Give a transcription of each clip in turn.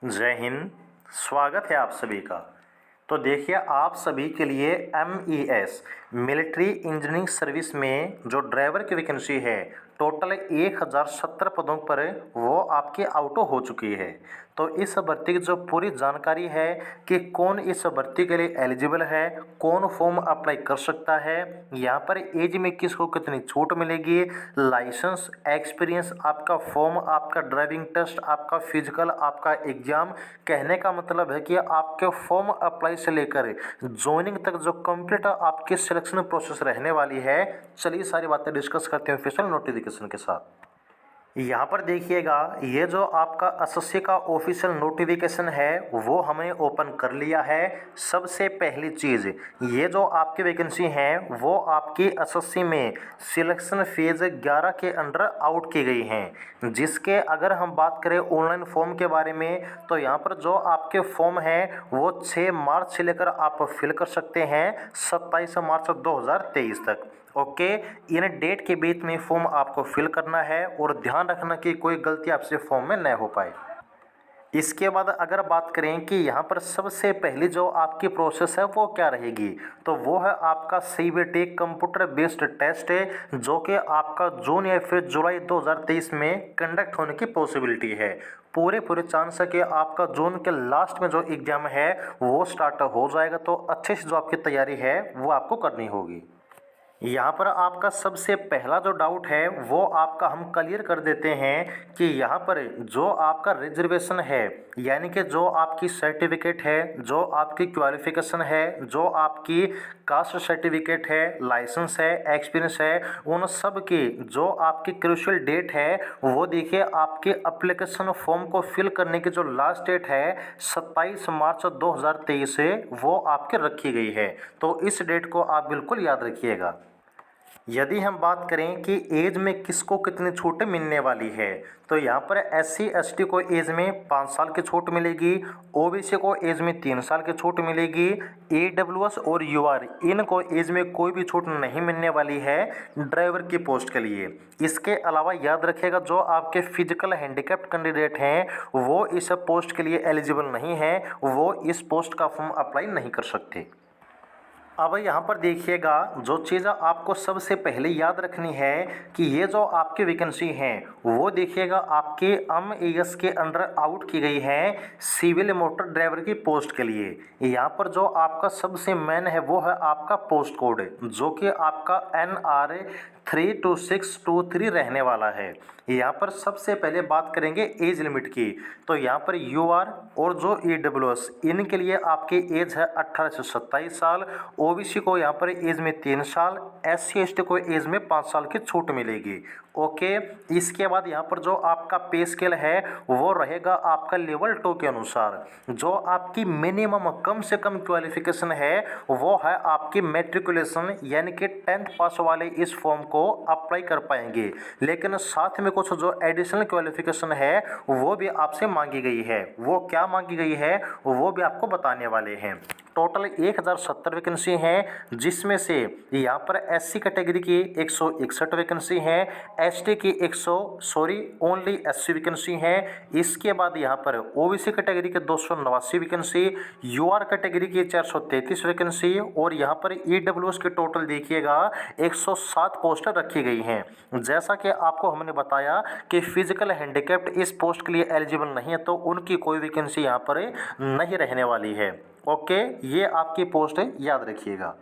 जय हिंद। स्वागत है आप सभी का। तो देखिए, आप सभी के लिए MES मिलिट्री इंजीनियरिंग सर्विस में जो ड्राइवर की वैकेंसी है, टोटल 1070 पदों पर वो आपकी आउट हो चुकी है। तो इस भर्ती की जो पूरी जानकारी है कि कौन इस भर्ती के लिए एलिजिबल है, कौन फॉर्म अप्लाई कर सकता है, यहाँ पर एज में किसको कितनी छूट मिलेगी, लाइसेंस, एक्सपीरियंस, आपका फॉर्म, आपका ड्राइविंग टेस्ट, आपका फिजिकल, आपका एग्जाम, कहने का मतलब है कि आपके फॉर्म अप्लाई से लेकर ज्वाइनिंग तक जो कंप्लीट आपकी सिलेक्शन प्रोसेस रहने वाली है। चलिए सारी बातें डिस्कस करते हैं ऑफिशियल नोटिफिकेशन के साथ। यहाँ पर देखिएगा, ये जो आपका एसएससी का ऑफिशियल नोटिफिकेशन है वो हमने ओपन कर लिया है। सबसे पहली चीज़, ये जो आपकी वैकेंसी है वो आपकी एसएससी में सिलेक्शन फेज़ 11 के अंडर आउट की गई हैं, जिसके अगर हम बात करें ऑनलाइन फॉर्म के बारे में, तो यहाँ पर जो आपके फॉर्म हैं वो 6 मार्च से लेकर आप फिल कर सकते हैं 27 मार्च 2023 तक। ओके, इन डेट के बीच में फॉर्म आपको फिल करना है और ध्यान रखना कि कोई गलती आपसे फॉर्म में न हो पाए। इसके बाद अगर बात करें कि यहाँ पर सबसे पहली जो आपकी प्रोसेस है वो क्या रहेगी, तो वो है आपका CBT कंप्यूटर बेस्ड टेस्ट है, जो कि आपका जून या फिर जुलाई 2023 में कंडक्ट होने की पॉसिबिलिटी है। पूरे चांस है कि आपका जून के लास्ट में जो एग्ज़ाम है वो स्टार्ट हो जाएगा। तो अच्छे से जो आपकी तैयारी है वो आपको करनी होगी। यहाँ पर आपका सबसे पहला जो डाउट है वो आपका हम क्लियर कर देते हैं कि यहाँ पर जो आपका रिजर्वेशन है, यानी कि जो आपकी सर्टिफिकेट है, जो आपकी क्वालिफिकेशन है, जो आपकी कास्ट सर्टिफिकेट है, लाइसेंस है, एक्सपीरियंस है, उन सब की जो आपकी क्रूशियल डेट है वो देखिए, आपके एप्लीकेशन फॉर्म को फिल करने की जो लास्ट डेट है 27 मार्च 2023 से वो आपके रखी गई है। तो इस डेट को आप बिल्कुल याद रखिएगा। यदि हम बात करें कि एज में किसको कितनी छूट मिलने वाली है, तो यहाँ पर SC ST को एज में 5 साल की छूट मिलेगी, OBC को एज में 3 साल की छूट मिलेगी, AWS और UR इनको एज में कोई भी छूट नहीं मिलने वाली है ड्राइवर की पोस्ट के लिए। इसके अलावा याद रखिएगा, जो आपके फिजिकल हैंडीकैप्ड कैंडिडेट हैं वो इस पोस्ट के लिए एलिजिबल नहीं है, वो इस पोस्ट का फॉर्म अप्लाई नहीं कर सकते। अब यहाँ पर देखिएगा, जो चीज़ आपको सबसे पहले याद रखनी है कि ये जो आपकी वैकेंसी है वो देखिएगा आपके MES के अंडर आउट की गई है सिविल मोटर ड्राइवर की पोस्ट के लिए। यहाँ पर जो आपका सबसे मेन है वो है आपका पोस्ट कोड, जो कि आपका NR 32623 रहने वाला है। यहाँ पर सबसे पहले बात करेंगे एज लिमिट की, तो यहाँ पर UR और जो AWS इनके लिए आपकी एज है 18 से 27 साल, OBC को यहाँ पर एज में 3 साल, SC ST को एज में 5 साल की छूट मिलेगी। ओके, इसके बाद यहाँ पर जो आपका पे स्केल है वो रहेगा आपका लेवल 2 के अनुसार। जो आपकी मिनिमम कम से कम क्वालिफिकेशन है वो है आपकी मैट्रिकुलेशन, यानी कि 10th पास वाले इस फॉर्म को अप्लाई कर पाएंगे, लेकिन साथ में कुछ जो एडिशनल क्वालिफिकेशन है वो भी आपसे मांगी गई है। वो क्या मांगी गई है वो भी आपको बताने वाले हैं। टोटल 1070 वैकेंसी हैं, जिसमें से यहाँ पर SC कैटेगरी की 161 वैकेंसी हैं, ST की ओनली SC वैकेंसी हैं। इसके बाद यहाँ पर OBC कैटेगरी के 289 वैकेंसी, UR कैटेगरी की 433 वैकेंसी और यहाँ पर EWS के टोटल देखिएगा 107 पोस्ट रखी गई हैं। जैसा कि आपको हमने बताया कि फिजिकल हैंडीकैप्ड इस पोस्ट के लिए एलिजिबल नहीं है, तो उनकी कोई वैकेंसी यहाँ पर नहीं रहने वाली है। ओके, ये आपकी पोस्ट है, याद रखिएगा।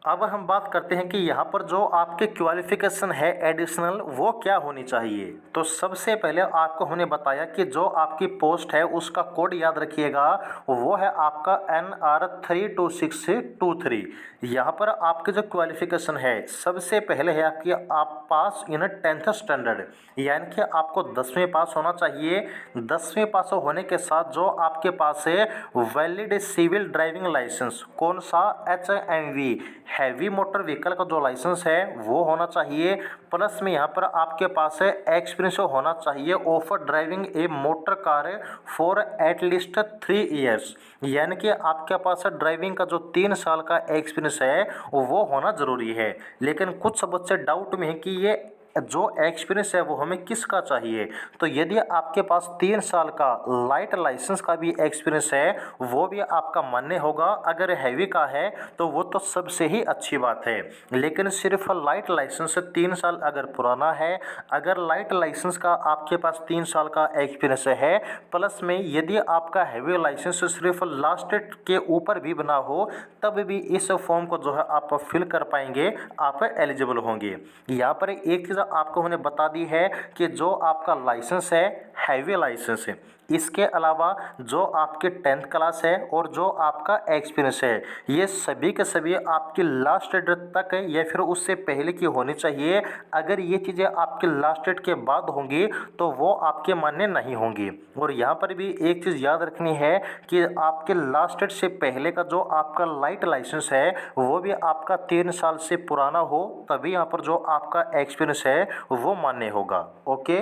अब हम बात करते हैं कि यहाँ पर जो आपके क्वालिफिकेशन है एडिशनल वो क्या होनी चाहिए। तो सबसे पहले आपको हमने बताया कि जो आपकी पोस्ट है उसका कोड याद रखिएगा, वो है आपका NR 32623। यहाँ पर आपके जो क्वालिफिकेशन है सबसे पहले है आपकी आप पास इन 10th स्टैंडर्ड, यानी कि आपको 10वीं पास होना चाहिए। 10वीं पास होने के साथ जो आपके पास है वैलिड सिविल ड्राइविंग लाइसेंस, कौन सा, HMV हैवी मोटर व्हीकल का जो लाइसेंस है वो होना चाहिए। प्लस में यहाँ पर आपके पास है एक्सपीरियंस होना चाहिए of driving A motor car for at least 3 years, यानी कि आपके पास ड्राइविंग का जो 3 साल का एक्सपीरियंस है वो होना ज़रूरी है। लेकिन कुछ बच्चे डाउट में है कि ये जो एक्सपीरियंस है वो हमें किसका चाहिए। तो यदि आपके पास 3 साल का लाइट लाइसेंस का भी एक्सपीरियंस है वो भी आपका मान्य होगा। अगर हैवी का है तो वो तो सबसे ही अच्छी बात है, लेकिन सिर्फ लाइट लाइसेंस 3 साल अगर पुराना है, अगर लाइट लाइसेंस का आपके पास 3 साल का एक्सपीरियंस है, प्लस में यदि आपका हैवी लाइसेंस सिर्फ लास्ट के ऊपर भी बना हो, तब भी इस फॉर्म को जो है आप फिल कर पाएंगे, आप एलिजिबल होंगे। यहाँ पर एक चीज़ आपको मैंने बता दी है कि जो आपका लाइसेंस है हैवी लाइसेंस है, इसके अलावा जो आपके 10th क्लास है और जो आपका एक्सपीरियंस है, ये सभी के सभी आपकी लास्ट डेट तक या फिर उससे पहले की होनी चाहिए। अगर ये चीज़ें आपके लास्ट डेट के बाद होंगी तो वो आपके मान्य नहीं होंगी। और यहाँ पर भी एक चीज़ याद रखनी है कि आपके लास्ट डेट से पहले का जो आपका लाइट लाइसेंस है वो भी आपका 3 साल से पुराना हो, तभी यहाँ पर जो आपका एक्सपीरियंस है वो मान्य होगा। ओके,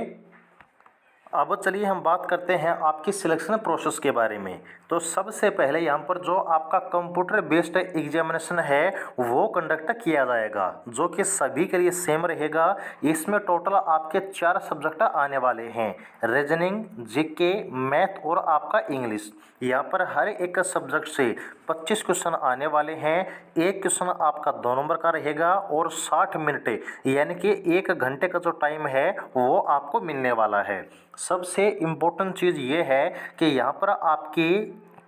अब चलिए हम बात करते हैं आपकी सिलेक्शन प्रोसेस के बारे में। तो सबसे पहले यहाँ पर जो आपका कंप्यूटर बेस्ड एग्जामिनेशन है वो कंडक्ट किया जाएगा, जो कि सभी के लिए सेम रहेगा। इसमें टोटल आपके 4 सब्जेक्ट आने वाले हैं, रीजनिंग, जीके, मैथ और आपका इंग्लिश। यहाँ पर हर एक सब्जेक्ट से 25 क्वेश्चन आने वाले हैं। एक क्वेश्चन आपका 2 नंबर का रहेगा और 60 मिनट यानी कि 1 घंटे का जो टाइम है वो आपको मिलने वाला है। सबसे इम्पोर्टेंट चीज़ ये है कि यहाँ पर आपकी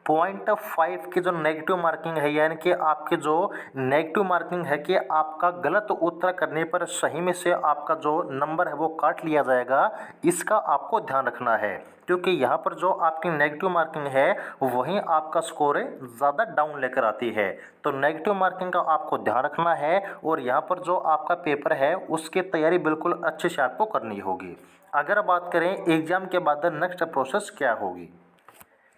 0.5 की जो नेगेटिव मार्किंग है, यानी कि आपके जो नेगेटिव मार्किंग है कि आपका गलत उत्तर करने पर सही में से आपका जो नंबर है वो काट लिया जाएगा, इसका आपको ध्यान रखना है। क्योंकि यहाँ पर जो आपकी नेगेटिव मार्किंग है वहीं आपका स्कोर ज़्यादा डाउन लेकर आती है। तो नेगेटिव मार्किंग का आपको ध्यान रखना है और यहाँ पर जो आपका पेपर है उसकी तैयारी बिल्कुल अच्छे से आपको करनी होगी। अगर बात करें एग्ज़ाम के बाद नेक्स्ट प्रोसेस क्या होगी,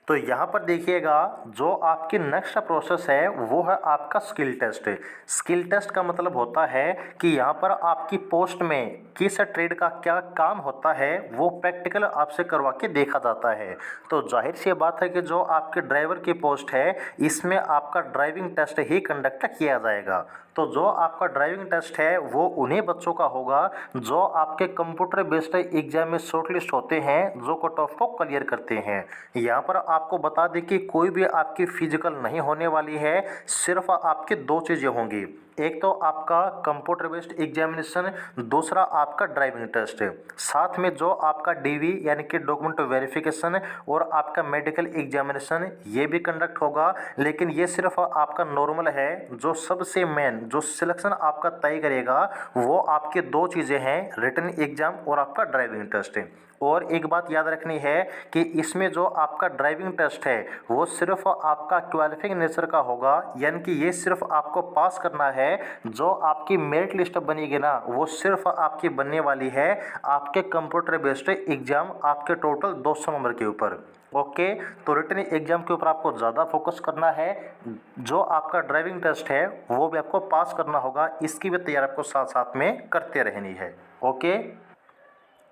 तो यहाँ पर देखिएगा जो आपकी नेक्स्ट प्रोसेस है वो है आपका स्किल टेस्ट। स्किल टेस्ट का मतलब होता है कि यहाँ पर आपकी पोस्ट में किस ट्रेड का क्या काम होता है वो प्रैक्टिकल आपसे करवा के देखा जाता है। तो जाहिर सी बात है कि जो आपके ड्राइवर की पोस्ट है इसमें आपका ड्राइविंग टेस्ट ही कंडक्ट किया जाएगा। तो जो आपका ड्राइविंग टेस्ट है वो उन्हीं बच्चों का होगा जो आपके कंप्यूटर बेस्ड एग्जाम में शॉर्टलिस्ट होते हैं, जो कट ऑफ को क्लियर करते हैं। यहाँ पर आपको बता दें कि कोई भी आपकी फिजिकल नहीं होने वाली है, सिर्फ आपकी 2 चीज़ें होंगी, एक तो आपका कंप्यूटर बेस्ड एग्जामिनेशन, दूसरा आपका ड्राइविंग टेस्ट। साथ में जो आपका डीवी यानी कि डॉक्यूमेंट वेरिफिकेशन और आपका मेडिकल एग्जामिनेशन ये भी कंडक्ट होगा, लेकिन ये सिर्फ आपका नॉर्मल है। जो सबसे मेन जो सिलेक्शन आपका तय करेगा वो आपके 2 चीज़ें हैं, रिटन एग्जाम और आपका ड्राइविंग टेस्ट। और एक बात याद रखनी है कि इसमें जो आपका ड्राइविंग टेस्ट है वो सिर्फ आपका क्वालिफाइंग नेचर का होगा, यानी कि ये सिर्फ आपको पास करना है। जो आपकी मेरिट लिस्ट बनेगी ना वो सिर्फ आपकी बनने वाली है आपके कंप्यूटर बेस्ड एग्जाम आपके टोटल 200 नंबर के ऊपर। ओके, तो रिटन एग्जाम के ऊपर आपको ज़्यादा फोकस करना है। जो आपका ड्राइविंग टेस्ट है वो भी आपको पास करना होगा, इसकी भी तैयारी आपको साथ साथ में करते रहनी है। ओके,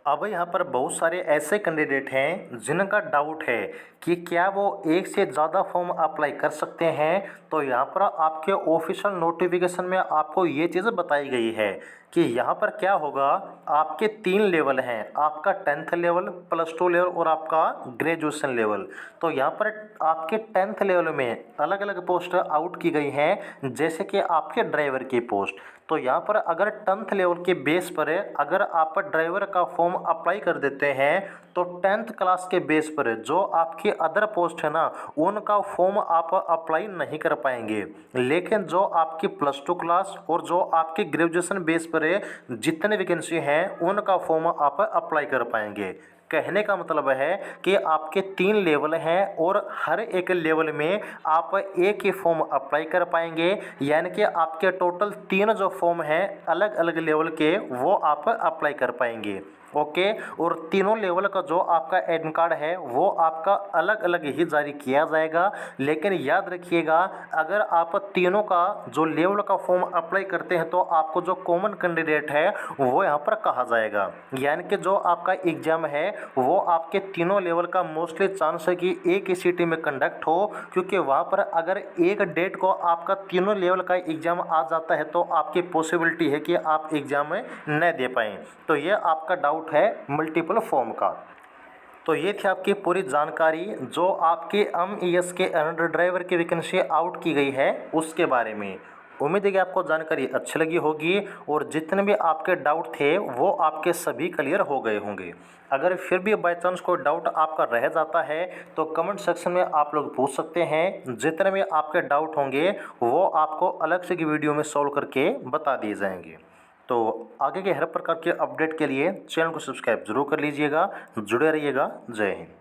अब यहाँ पर बहुत सारे ऐसे कैंडिडेट हैं जिनका डाउट है कि क्या वो एक से ज़्यादा फॉर्म अप्लाई कर सकते हैं। तो यहाँ पर आपके ऑफिशियल नोटिफिकेशन में आपको ये चीज़ बताई गई है कि यहाँ पर क्या होगा, आपके 3 लेवल हैं, आपका 10th लेवल, +2 लेवल और आपका ग्रेजुएशन लेवल। तो यहाँ पर आपके 10th लेवल में अलग अलग पोस्ट आउट की गई हैं, जैसे कि आपके ड्राइवर की पोस्ट। तो यहाँ पर अगर 10th लेवल के बेस पर अगर आप ड्राइवर का फॉर्म अप्लाई कर देते हैं तो 10th क्लास के बेस पर जो आपकी अदर पोस्ट है ना उनका फॉर्म आप अप्लाई नहीं कर पाएंगे। लेकिन जो आपकी +2 क्लास और जो आपकी ग्रेजुएशन बेस पर जितने वैकेंसी हैं उनका फॉर्म आप अप्लाई कर पाएंगे। कहने का मतलब है कि आपके 3 लेवल हैं और हर एक लेवल में आप एक ही फॉर्म अप्लाई कर पाएंगे, यानी कि आपके टोटल 3 जो फॉर्म हैं अलग अलग लेवल के वो आप अप्लाई कर पाएंगे। ओके। और तीनों लेवल का जो आपका एडमिट कार्ड है वो आपका अलग अलग ही जारी किया जाएगा। लेकिन याद रखिएगा, अगर आप तीनों का जो लेवल का फॉर्म अप्लाई करते हैं तो आपको जो कॉमन कैंडिडेट है वो यहाँ पर कहा जाएगा। यानी कि जो आपका एग्जाम है वो आपके तीनों लेवल का मोस्टली चांस है कि एक ही सिटी में कंडक्ट हो, क्योंकि वहाँ पर अगर एक डेट को आपका तीनों लेवल का एग्जाम आ जाता है तो आपकी पॉसिबिलिटी है कि आप एग्जाम में न दे पाएँ। तो ये आपका डाउट है मल्टीपल फॉर्म का। तो ये थी आपकी पूरी जानकारी जो आपके MES के अंडर ड्राइवर की वैकेंसी आउट की गई है उसके बारे में। उम्मीद है कि आपको जानकारी अच्छी लगी होगी और जितने भी आपके डाउट थे वो आपके सभी क्लियर हो गए होंगे। अगर फिर भी बाई चांस कोई डाउट आपका रह जाता है तो कमेंट सेक्शन में आप लोग पूछ सकते हैं। जितने भी आपके डाउट होंगे वो आपको अलग से की वीडियो में सॉल्व करके बता दिए जाएंगे। तो आगे के हर प्रकार के अपडेट के लिए चैनल को सब्सक्राइब जरूर कर लीजिएगा। जुड़े रहिएगा। जय हिंद।